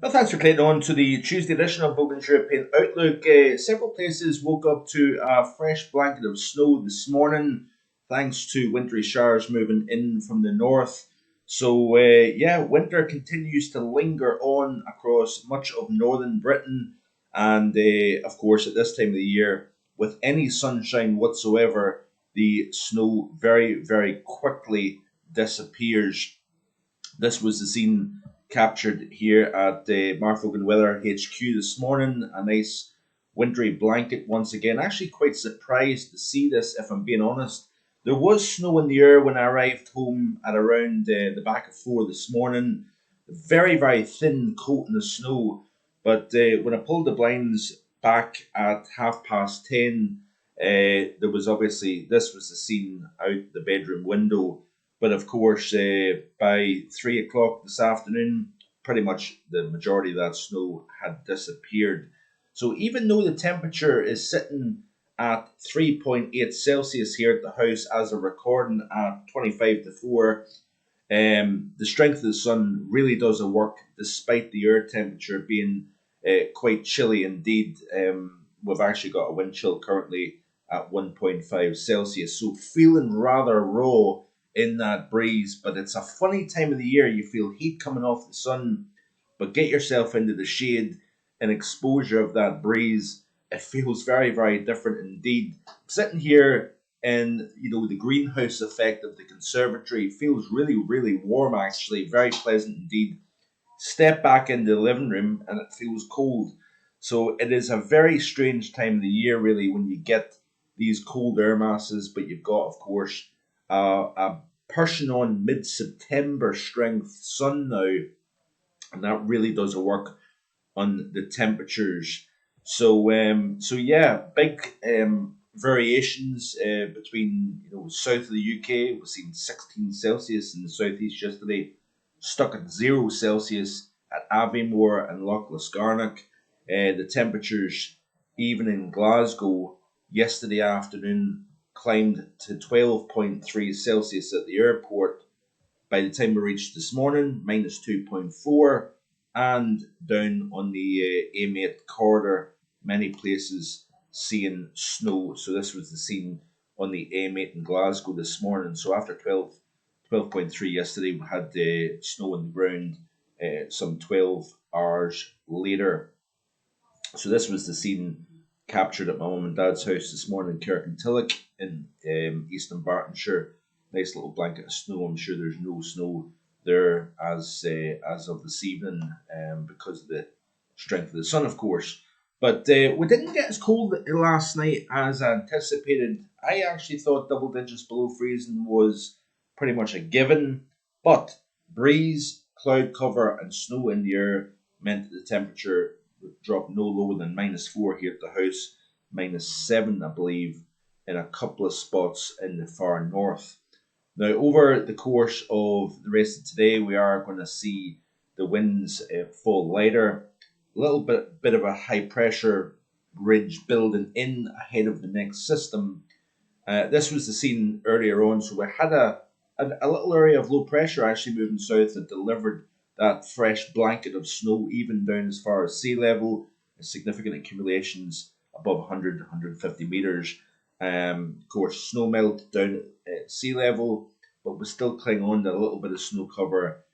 Well, thanks for clicking on to the Tuesday edition of Vogan's European Outlook. Several places woke up to a fresh blanket of snow this morning, thanks to wintry showers moving in from the north. So, yeah, winter continues to linger on across much of northern Britain, and of course, at this time of the year, with any sunshine whatsoever, the snow very quickly disappears. This was the scene captured here at the Marfogan Weather HQ this morning. A nice wintry blanket once again. Actually, quite surprised to see this, if I'm being honest. There was snow in the air when I arrived home at around the back of 4 this morning. Very thin coat in the snow. But when I pulled the blinds back at 10:30, there was obviously, this was the scene out the bedroom window. But of course, by 3 o'clock this afternoon, pretty much the majority of that snow had disappeared. So even though the temperature is sitting at 3.8 Celsius here at the house as a recording at 25 to 4, the strength of the sun really does a work despite the air temperature being quite chilly indeed. We've actually got a wind chill currently at 1.5 Celsius, so feeling rather raw in that breeze. But it's a funny time of the year. You feel heat coming off the sun, but get yourself into the shade and exposure of that breeze. It feels very different indeed. Sitting here in the greenhouse effect of the conservatory feels really warm, actually very pleasant indeed. Step back into the living room and it feels cold. So it is a very strange time of the year, really, when you get these cold air masses. But you've got, of course, a pushing on mid-September strength sun now, and that really does a work on the temperatures. So yeah, big variations between south of the UK. We've seen 16 Celsius in the southeast yesterday, stuck at 0 Celsius at Aviemore and Loch Lascarnock. The temperatures, even in Glasgow, yesterday afternoon climbed to 12.3 Celsius at the airport. By the time we reached this morning, minus 2.4, and down on the A8 corridor, many places seeing snow. So this was the scene on the A8 in Glasgow this morning. So after 12.3 yesterday, we had snow on the ground some 12 hours later. So this was the scene captured at my mum and dad's house this morning in Kirkintilloch in Eastern Bartonshire. Nice little blanket of snow. I'm sure there's no snow there as of this evening because of the strength of the sun, of course. But we didn't get as cold last night as anticipated. I actually thought double digits below freezing was pretty much a given, but breeze, cloud cover, and snow in the air meant that the temperature dropped no lower than -4 here at the house, -7, I believe, in a couple of spots in the far north. Now, over the course of the rest of today, we are going to see the winds fall lighter. A little bit of a high pressure ridge building in ahead of the next system. This was the scene earlier on, so we had a little area of low pressure actually moving south that delivered that fresh blanket of snow even down as far as sea level, significant accumulations above 100, 150 meters. Of course, snow melt down at sea level, but we still cling on to a little bit of snow cover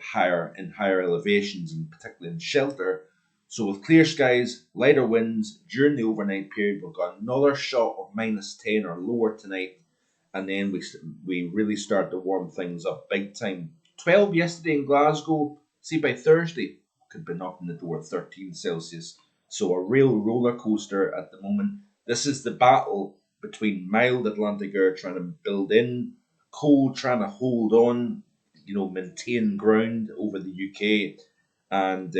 higher elevations, and particularly in shelter. So with clear skies, lighter winds during the overnight period, we've got another shot of -10 or lower tonight, and then we really start to warm things up big time. 12 yesterday in Glasgow. See, by Thursday could be knocking the door 13 Celsius. So a real roller coaster at the moment. This is the battle between mild Atlantic air trying to build in, cold trying to hold on, maintain ground over the UK, and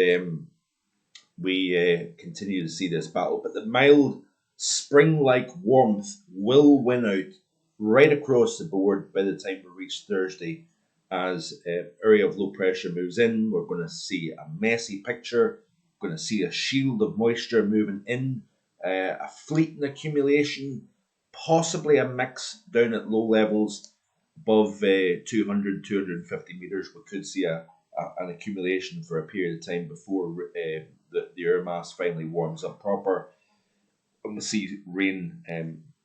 we continue to see this battle. But the mild spring-like warmth will win out right across the board by the time we reach Thursday. As area of low pressure moves in, we're going to see a messy picture. We're going to see a shield of moisture moving in, a fleeting accumulation, possibly a mix down at low levels above 200, 250 meters. We could see a an accumulation for a period of time before the air mass finally warms up proper, and we'll see rain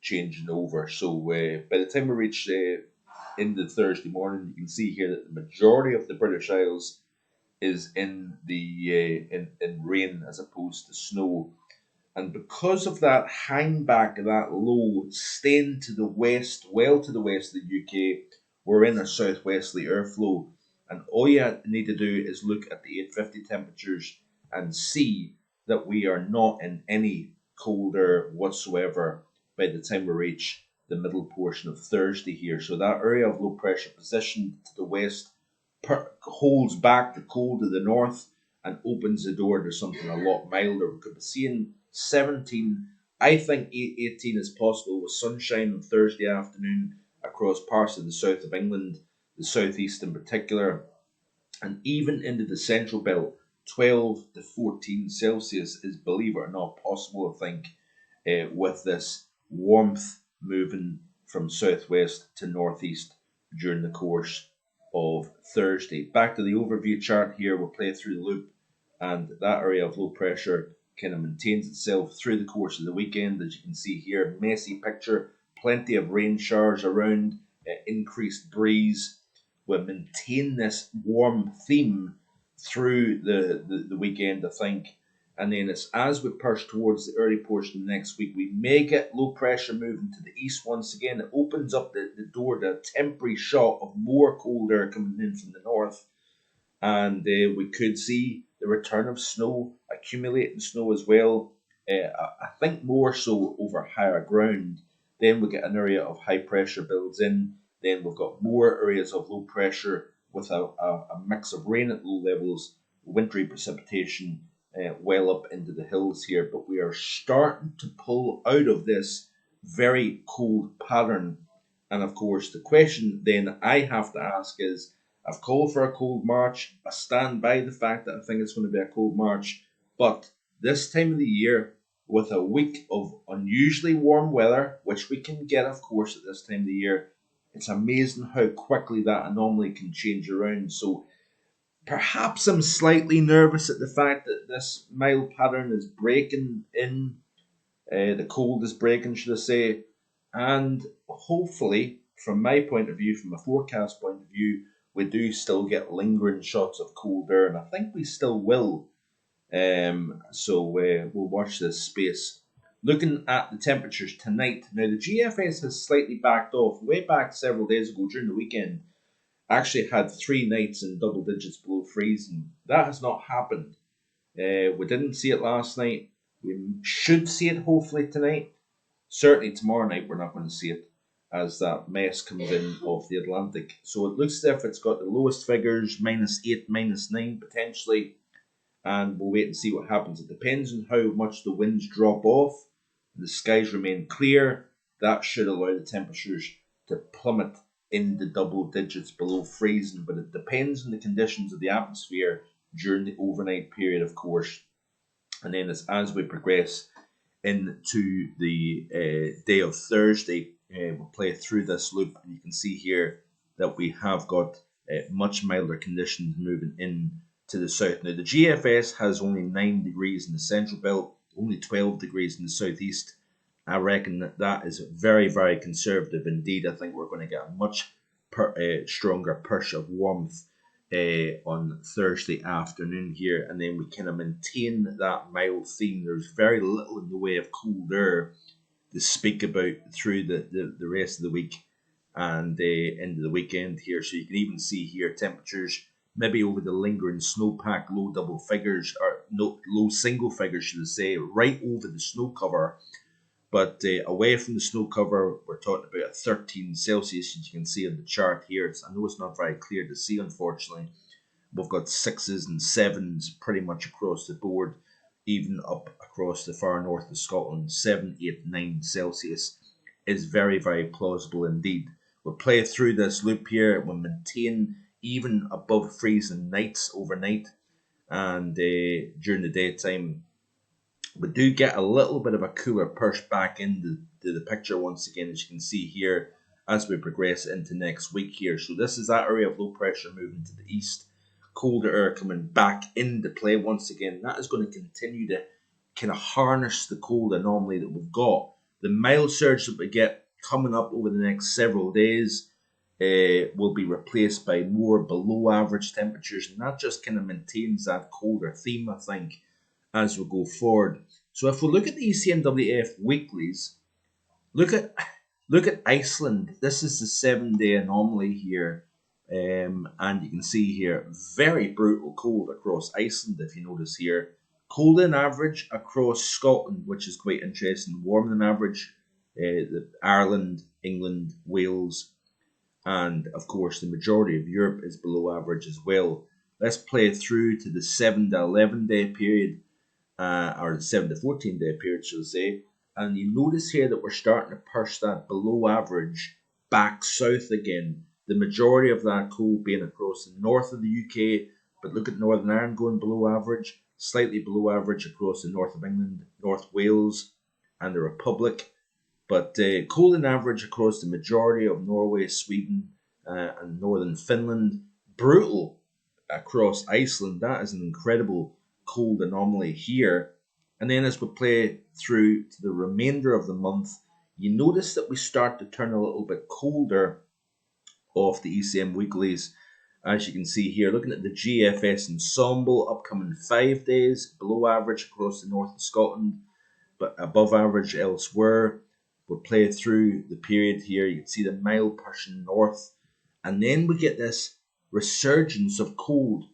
changing over. So by the time we reach into Thursday morning, you can see here that the majority of the British Isles is in the in rain as opposed to snow. And because of that hang back, that low staying to the west, well to the west of the UK, we're in a southwesterly airflow. And all you need to do is look at the 850 temperatures and see that we are not in any cold air whatsoever by the time we reach the middle portion of Thursday here. So that area of low pressure position to the west holds back the cold to the north and opens the door to something a lot milder. We could be seeing 17. I think 18 is possible with sunshine on Thursday afternoon across parts of the south of England, the southeast in particular, and even into the central belt. 12 to 14 Celsius is, believe it or not, possible, I think, with this warmth moving from southwest to northeast during the course of Thursday. Back to the overview chart here, we'll play through the loop, and that area of low pressure kind of maintains itself through the course of the weekend. As you can see here, messy picture, plenty of rain showers around, increased breeze. We'll maintain this warm theme through the weekend, I think. And then it's as we push towards the early portion of next week, we may get low pressure moving to the east once again. It opens up the door to a temporary shot of more cold air coming in from the north. And we could see the return of snow, accumulating snow as well. I think more so over higher ground. Then we get an area of high pressure builds in. Then we've got more areas of low pressure with a mix of rain at low levels, wintry precipitation well up into the hills here. But we are starting to pull out of this very cold pattern. And of course, the question then I have to ask is, I've called for a cold March. I stand by the fact that I think it's going to be a cold March. But this time of the year, with a week of unusually warm weather, which we can get, of course, at this time of the year, it's amazing how quickly that anomaly can change around. So perhaps I'm slightly nervous at the fact that this mild pattern is breaking in. The cold is breaking, should I say. And hopefully, from my point of view, from a forecast point of view, we do still get lingering shots of cold air, and I think we still will. So we'll watch this space. Looking at the temperatures tonight, now the GFS has slightly backed off. Way back several days ago during the weekend, actually had 3 nights in double digits below freezing. That has not happened. We didn't see it last night. We should see it hopefully tonight. Certainly tomorrow night we're not going to see it, as that mess comes in off the Atlantic. So it looks as if it's got the lowest figures, -8, -9 potentially, and we'll wait and see what happens. It depends on how much the winds drop off. The skies remain clear. That should allow the temperatures to plummet into double digits below freezing, but it depends on the conditions of the atmosphere during the overnight period, of course. And then as we progress into the day of Thursday, we'll play through this loop, and you can see here that we have got much milder conditions moving in to the south. Now, the GFS has only 9 degrees in the central belt, only 12 degrees in the southeast. I reckon that is very, very conservative indeed. I think we're going to get a much stronger push of warmth on Thursday afternoon here, and then we kind of maintain that mild theme. There's very little in the way of cold air to speak about through the rest of the week and into the weekend here. So you can even see here temperatures maybe over the lingering snowpack, low double figures, or no, low single figures, should I say, right over the snow cover. But away from the snow cover, we're talking about a 13 Celsius, as you can see on the chart here. I know it's not very clear to see, unfortunately. We've got 6s and 7s pretty much across the board, even up across the far north of Scotland. 7, 8, 9 Celsius is very, very plausible indeed. We'll play through this loop here. We'll maintain even above freezing nights overnight, and during the daytime we do get a little bit of a cooler push back into the picture once again, as you can see here, as we progress into next week here. So this is that area of low pressure moving to the east, colder air coming back into play once again. That is going to continue to kind of harness the cold anomaly that we've got. The mild surge that we get coming up over the next several days will be replaced by more below average temperatures, and that just kind of maintains that colder theme, I think, as we go forward. So if we look at the ECMWF weeklies, look at Iceland. This is the 7-day anomaly here, and you can see here very brutal cold across Iceland. If you notice here, cold in average across Scotland, which is quite interesting. Warmer than average, Ireland, England, Wales, and of course the majority of Europe is below average as well. Let's play through to the 7 to 11 day period, or the 7 to 14 day period, shall I say. And you notice here that we're starting to push that below average back south again. The majority of that cold being across the north of the UK, but look at Northern Ireland going below average, slightly below average across the north of England, North Wales, and the Republic. But cold in average across the majority of Norway, Sweden, and northern Finland. Brutal across Iceland. That is an incredible cold anomaly here. And then as we play through to the remainder of the month, you notice that we start to turn a little bit colder off the ECM weeklies. As you can see here, looking at the GFS ensemble, upcoming 5 days, below average across the north of Scotland, but above average elsewhere. We'll play through the period here. You can see the mild pushing north. And then we get this resurgence of cold.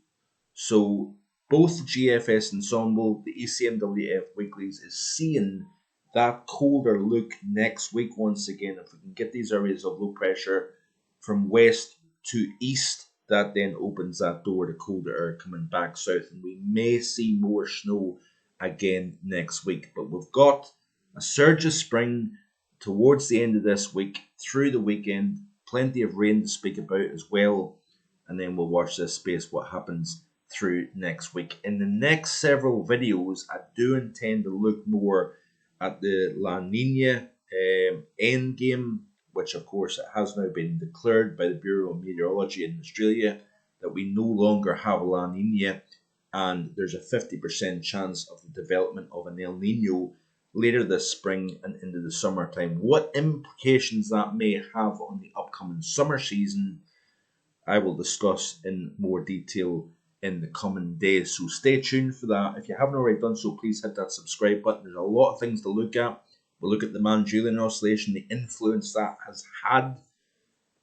So both the GFS ensemble, the ECMWF weeklies is seeing that colder look next week once again. If we can get these areas of low pressure from west to east, that then opens that door to colder air coming back south. And we may see more snow again next week. But we've got a surge of spring towards the end of this week, through the weekend, plenty of rain to speak about as well, and then we'll watch this space what happens through next week. In the next several videos, I do intend to look more at the La Nina end game, which of course it has now been declared by the Bureau of Meteorology in Australia that we no longer have a La Nina, and there's a 50% chance of the development of an El Nino later this spring and into the summertime. What implications that may have on the upcoming summer season, I will discuss in more detail in the coming days. So stay tuned for that. If you haven't already done so, please hit that subscribe button. There's a lot of things to look at. We'll look at the Manjulian Oscillation, the influence that has had.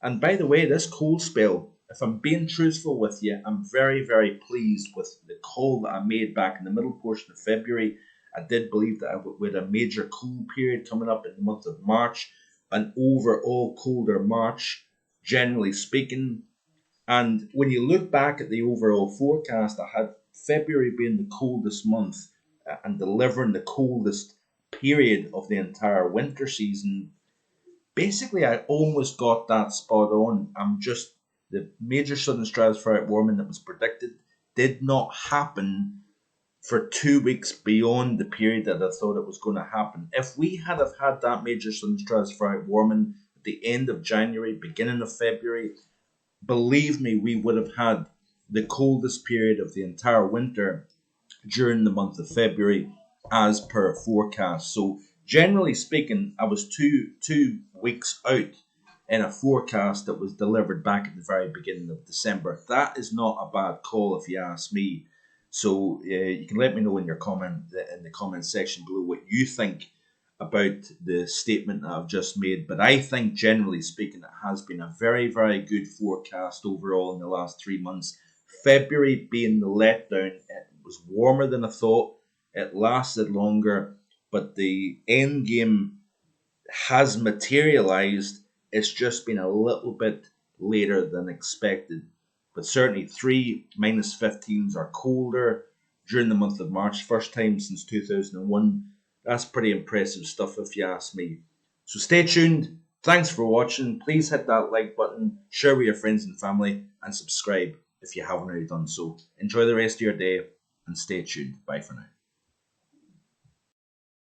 And by the way, this cold spell, if I'm being truthful with you, I'm very, very pleased with the call that I made back in the middle portion of February. I did believe that I would have a major cool period coming up in the month of March, an overall colder March, generally speaking. And when you look back at the overall forecast, I had February being the coldest month and delivering the coldest period of the entire winter season. Basically, I almost got that spot on. The major southern stratospheric warming that was predicted did not happen for 2 weeks beyond the period that I thought it was going to happen. If we had have had that major southern stratospheric warming at the end of January, beginning of February, believe me, we would have had the coldest period of the entire winter during the month of February as per forecast. So generally speaking, I was two weeks out in a forecast that was delivered back at the very beginning of December. That is not a bad call if you ask me. So you can let me know in the comment section below what you think about the statement that I've just made. But I think generally speaking, it has been a very, very good forecast overall in the last 3 months. February being the letdown, it was warmer than I thought. It lasted longer, but the end game has materialized. It's just been a little bit later than expected. But certainly 3 -15s are colder during the month of March. First time since 2001. That's pretty impressive stuff if you ask me. So stay tuned. Thanks for watching. Please hit that like button, share with your friends and family, and subscribe if you haven't already done so. Enjoy the rest of your day and stay tuned. Bye for now.